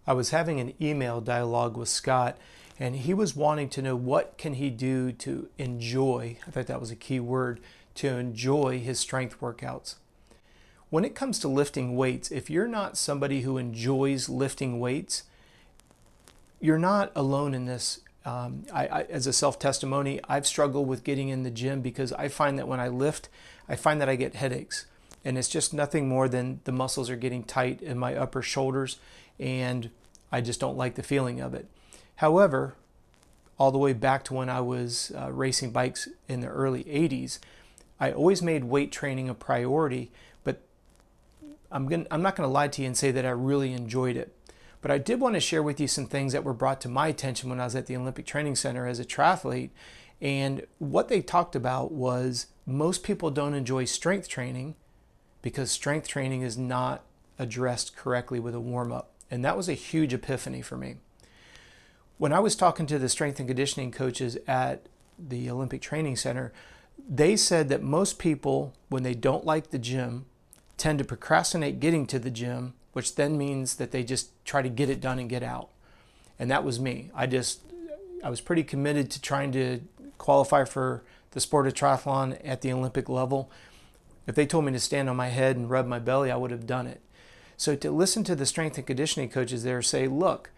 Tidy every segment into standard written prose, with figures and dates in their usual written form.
I was having an email dialogue with Scott, and he was wanting to know what can he do to enjoy, I thought that was a key word, to enjoy his strength workouts. When it comes to lifting weights, if you're not somebody who enjoys lifting weights, you're not alone in this. As a self-testimony, I've struggled with getting in the gym because I find that when I lift, I find that I get headaches. And it's just nothing more than the muscles are getting tight in my upper shoulders, and I just don't like the feeling of it. However, all the way back to when I was racing bikes in the early 80s, I always made weight training a priority, but I'm not going to lie to you and say that I really enjoyed it. But I did want to share with you some things that were brought to my attention when I was at the Olympic Training Center as a triathlete. And what they talked about was most people don't enjoy strength training because strength training is not addressed correctly with a warm-up. And that was a huge epiphany for me. When I was talking to the strength and conditioning coaches at the Olympic Training Center, they said that most people, when they don't like the gym, tend to procrastinate getting to the gym, which then means that they just try to get it done and get out. And that was me. I was pretty committed to trying to qualify for the sport of triathlon at the Olympic level. If they told me to stand on my head and rub my belly, I would have done it. So to listen to the strength and conditioning coaches there say, look,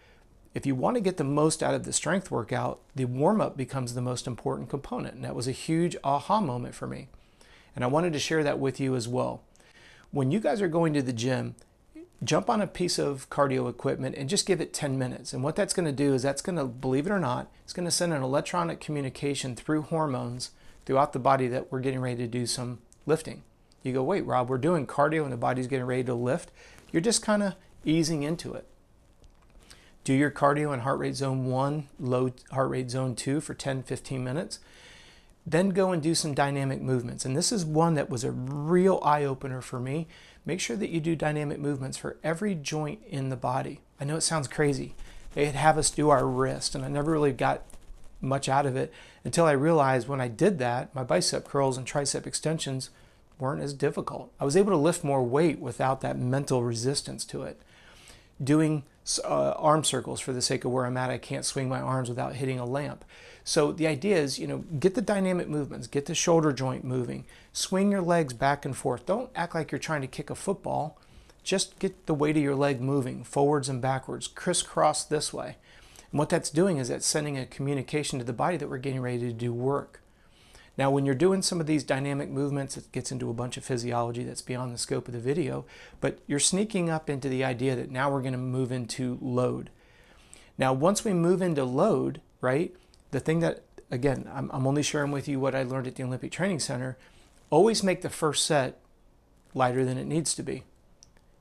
if you want to get the most out of the strength workout, the warm-up becomes the most important component. And that was a huge aha moment for me. And I wanted to share that with you as well. When you guys are going to the gym, jump on a piece of cardio equipment and just give it 10 minutes. And what that's going to do is that's going to, believe it or not, it's going to send an electronic communication through hormones throughout the body that we're getting ready to do some lifting. You go, wait, Rob, we're doing cardio and the body's getting ready to lift. You're just kind of easing into it. Do your cardio in heart rate zone 1, low heart rate zone 2 for 10-15 minutes. Then go and do some dynamic movements. And this is one that was a real eye-opener for me. Make sure that you do dynamic movements for every joint in the body. I know it sounds crazy. They'd have us do our wrist, and I never really got much out of it until I realized when I did that, my bicep curls and tricep extensions weren't as difficult. I was able to lift more weight without that mental resistance to it. Doing arm circles for the sake of where I'm at, I can't swing my arms without hitting a lamp. So the idea is, get the dynamic movements, get the shoulder joint moving, swing your legs back and forth. Don't act like you're trying to kick a football. Just get the weight of your leg moving forwards and backwards, crisscross this way. And what that's doing is that's sending a communication to the body that we're getting ready to do work. Now, when you're doing some of these dynamic movements, it gets into a bunch of physiology that's beyond the scope of the video, but you're sneaking up into the idea that now we're going to move into load. Now, once we move into load, right, the thing that, again, I'm only sharing with you what I learned at the Olympic Training Center, always make the first set lighter than it needs to be.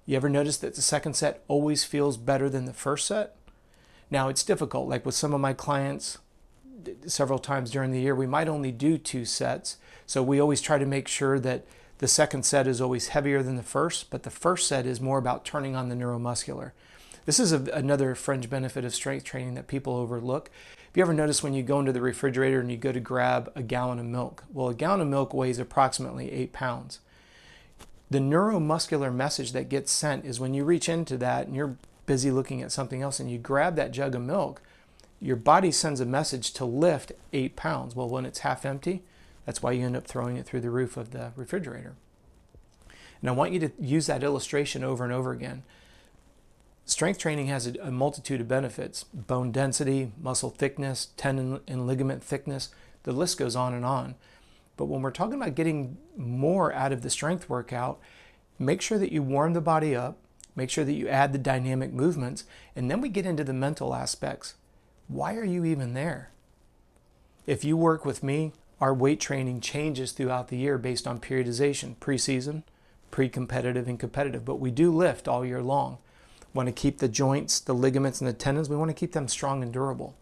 You ever notice that the second set always feels better than the first set? Now, it's difficult. Like with some of my clients, several times during the year, we might only do 2 sets. So we always try to make sure that the second set is always heavier than the first, but the first set is more about turning on the neuromuscular. This is another fringe benefit of strength training that people overlook. Have you ever noticed when you go into the refrigerator and you go to grab a gallon of milk? Well, a gallon of milk weighs approximately 8 pounds. The neuromuscular message that gets sent is when you reach into that and you're busy looking at something else and you grab that jug of milk, your body sends a message to lift 8 pounds. Well, when it's half empty, that's why you end up throwing it through the roof of the refrigerator. And I want you to use that illustration over and over again. Strength training has a multitude of benefits: bone density, muscle thickness, tendon and ligament thickness. The list goes on and on. But when we're talking about getting more out of the strength workout, make sure that you warm the body up, make sure that you add the dynamic movements, and then we get into the mental aspects. Why are you even there? If you work with me, our weight training changes throughout the year based on periodization, preseason, pre-competitive, and competitive, but we do lift all year long. We want to keep the joints, the ligaments, and the tendons, we want to keep them strong and durable.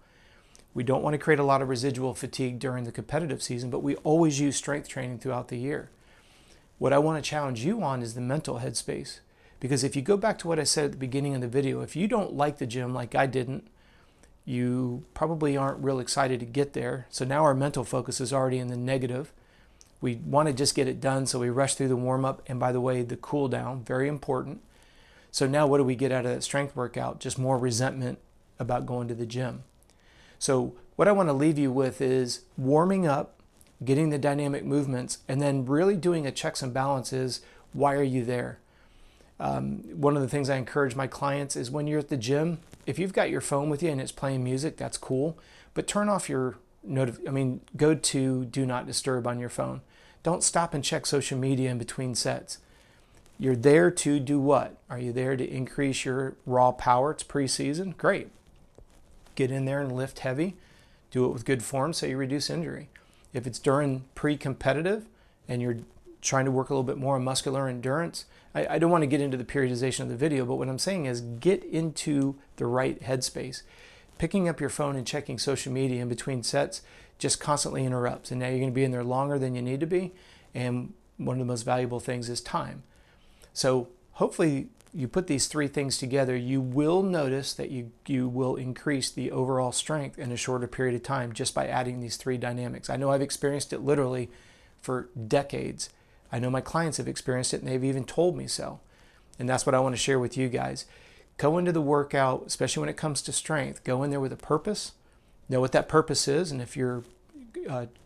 We don't want to create a lot of residual fatigue during the competitive season, but we always use strength training throughout the year. What I want to challenge you on is the mental headspace. Because if you go back to what I said at the beginning of the video, if you don't like the gym like I didn't, you probably aren't real excited to get there. So now our mental focus is already in the negative. We want to just get it done, so we rush through the warm-up. And by the way, the cool down, very important. So now what do we get out of that strength workout? Just more resentment about going to the gym. So what I want to leave you with is warming up, getting the dynamic movements, and then really doing a checks and balances. Why are you there? One of the things I encourage my clients is when you're at the gym, if you've got your phone with you and it's playing music, that's cool. But turn off your go to do not disturb on your phone. Don't stop and check social media in between sets. You're there to do what? Are you there to increase your raw power? It's preseason. Great. Get in there and lift heavy. Do it with good form so you reduce injury. If it's during pre-competitive and you're trying to work a little bit more on muscular endurance, I don't want to get into the periodization of the video, but what I'm saying is get into the right headspace. Picking up your phone and checking social media in between sets just constantly interrupts. And now you're going to be in there longer than you need to be. And one of the most valuable things is time. So hopefully you put these three things together, you will notice that you will increase the overall strength in a shorter period of time just by adding these three dynamics. I know I've experienced it literally for decades. I know my clients have experienced it and they've even told me so. And that's what I want to share with you guys. Go into the workout, especially when it comes to strength, go in there with a purpose, know what that purpose is, and if your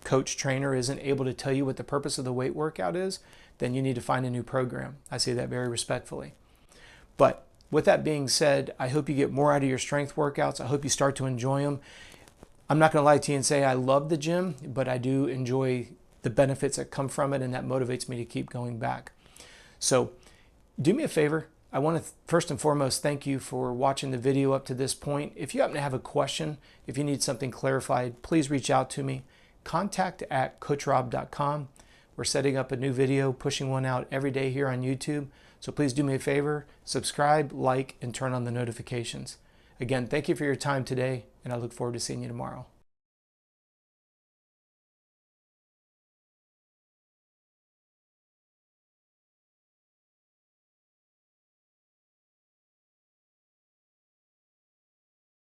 coach trainer isn't able to tell you what the purpose of the weight workout is, then you need to find a new program. I say that very respectfully. But with that being said, I hope you get more out of your strength workouts. I hope you start to enjoy them. I'm not going to lie to you and say I love the gym, but I do enjoy the benefits that come from it, and that motivates me to keep going back. So do me a favor. I want to first and foremost thank you for watching the video up to this point. If you happen to have a question, if you need something clarified, please reach out to me. contact@coachrob.com. We're setting up a new video, pushing one out every day here on YouTube. So please do me a favor, subscribe, like, and turn on the notifications. Again, thank you for your time today, and I look forward to seeing you tomorrow.